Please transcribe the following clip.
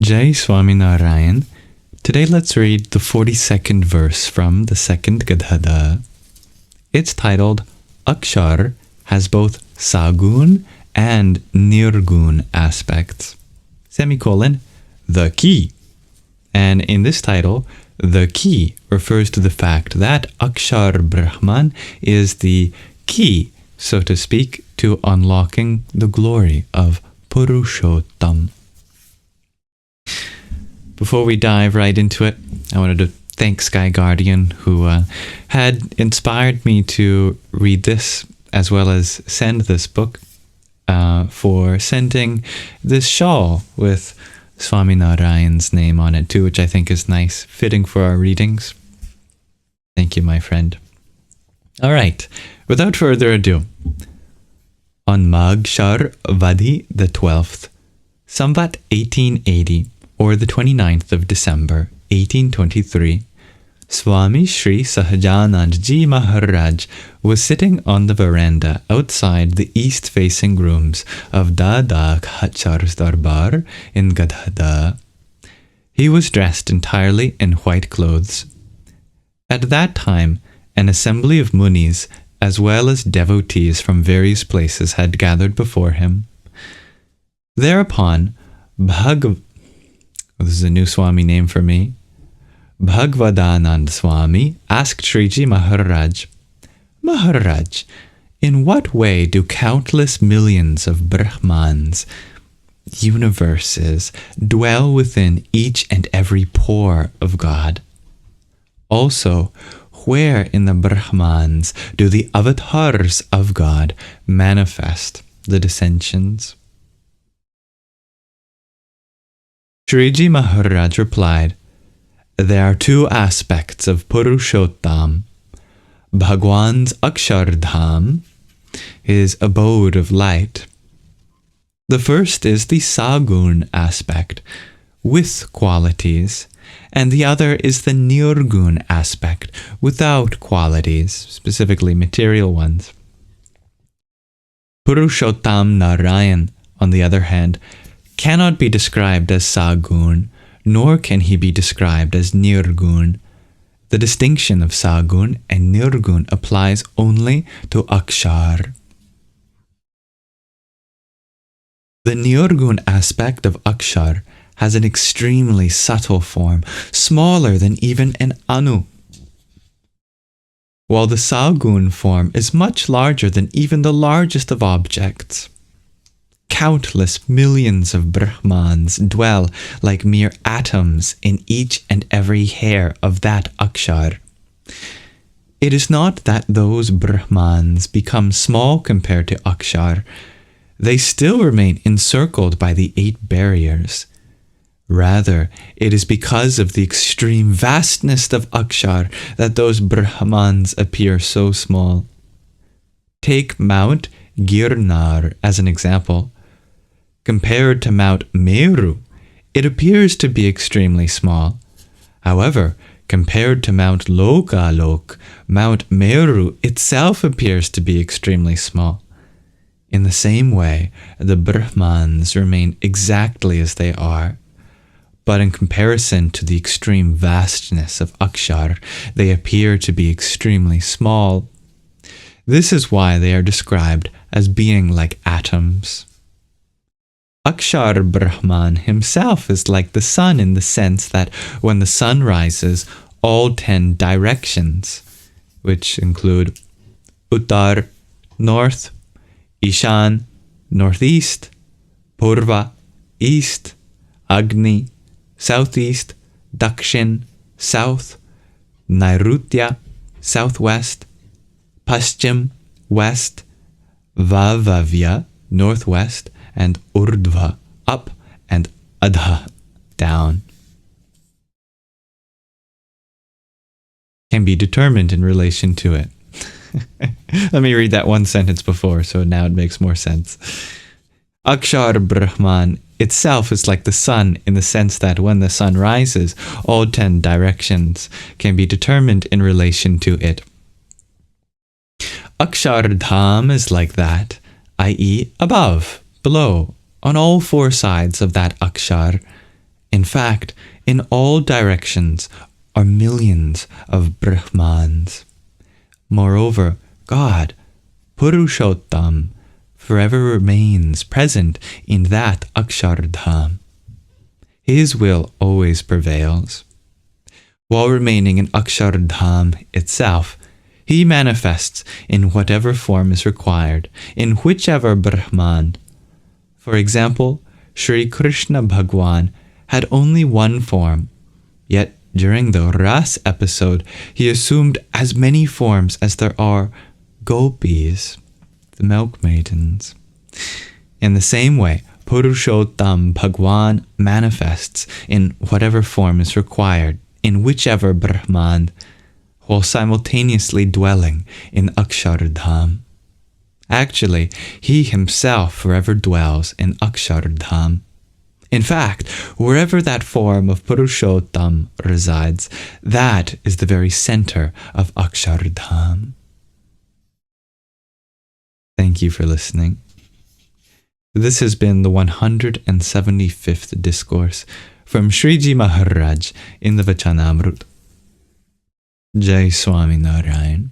Jai Swaminarayan. Today let's read the 42nd verse from the second Gadhadā. It's titled, Akshar has both Sagun and Nirgun aspects. Semicolon, the key. And in this title, the key refers to the fact that Akshar Brahman is the key, so to speak, to unlocking the glory of Purushottam. Before we dive right into it, I wanted to thank Sky Guardian, who had inspired me to read this as well as send this book, for sending this shawl with Swaminarayan's name on it too, which I think is nice, fitting for our readings. Thank you, my friend. All right, without further ado, on Magshar Vadi the 12th, Samvat 1880, or the 29th of December, 1823, Swami Sri Sahajanandji Maharaj was sitting on the veranda outside the east-facing rooms of Dada Khachar's Darbar in Gadhadā. He was dressed entirely in white clothes. At that time, an assembly of munis, as well as devotees from various places, had gathered before him. Thereupon, this is a new Swami name for me, Bhagavadanand Swami asked Sriji Maharaj, Maharaj, in what way do countless millions of Brahmans, universes, dwell within each and every pore of God? Also, where in the Brahmans do the avatars of God manifest the dissensions? Sriji Maharaj replied, there are two aspects of Purushottam. Bhagwan's Akshar Dham, his abode of light. The first is the Sagun aspect, with qualities, and the other is the Nirgun aspect, without qualities, specifically material ones. Purushottam Narayan, on the other hand, cannot be described as Sagun, nor can he be described as Nirgun. The distinction of Sagun and Nirgun applies only to Akshar. The Nirgun aspect of Akshar has an extremely subtle form, smaller than even an Anu, while the Sagun form is much larger than even the largest of objects. Countless millions of Brahmans dwell like mere atoms in each and every hair of that Akshar. It is not that those Brahmans become small compared to Akshar. They still remain encircled by the 8 barriers. Rather, it is because of the extreme vastness of Akshar that those Brahmans appear so small. Take Mount Girnar as an example. Compared to Mount Meru, it appears to be extremely small. However, compared to Mount Lokalok, Mount Meru itself appears to be extremely small. In the same way, the Brahmans remain exactly as they are. But in comparison to the extreme vastness of Akshar, they appear to be extremely small. This is why they are described as being like atoms. Akshar Brahman himself is like the sun in the sense that when the sun rises, all 10 directions, which include Uttar, north, Ishan, northeast, Purva, east, Agni, southeast, Dakshin, south, Nairutya, southwest, Paschim, west, Vavavya, northwest, and Urdhva, up, and Adha, down, can be determined in relation to it. Let me read that one sentence before, so now it makes more sense. Akshar Brahman itself is like the sun in the sense that when the sun rises, all 10 directions can be determined in relation to it. Akshar Dham is like that, i.e. above, below, on all 4 sides of that Akshar, In fact, in all directions are millions of Brahmans. Moreover, God, Purushottam, forever remains present in that Akshardham. His will always prevails. While remaining in Akshardham itself, he manifests in whatever form is required, in whichever Brahman. For example, Sri Krishna Bhagwan had only one form, yet during the Ras episode, he assumed as many forms as there are gopis, the milk maidens. In the same way, Purushottam Bhagwan manifests in whatever form is required, in whichever Brahman, while simultaneously dwelling in Akshardham. Actually, he himself forever dwells in Akshardham. In fact, wherever that form of Purushottam resides, that is the very center of Akshardham. Thank you for listening. This has been the 175th discourse from Sriji Maharaj in the Vachanāmrut. Jai Swaminarayan.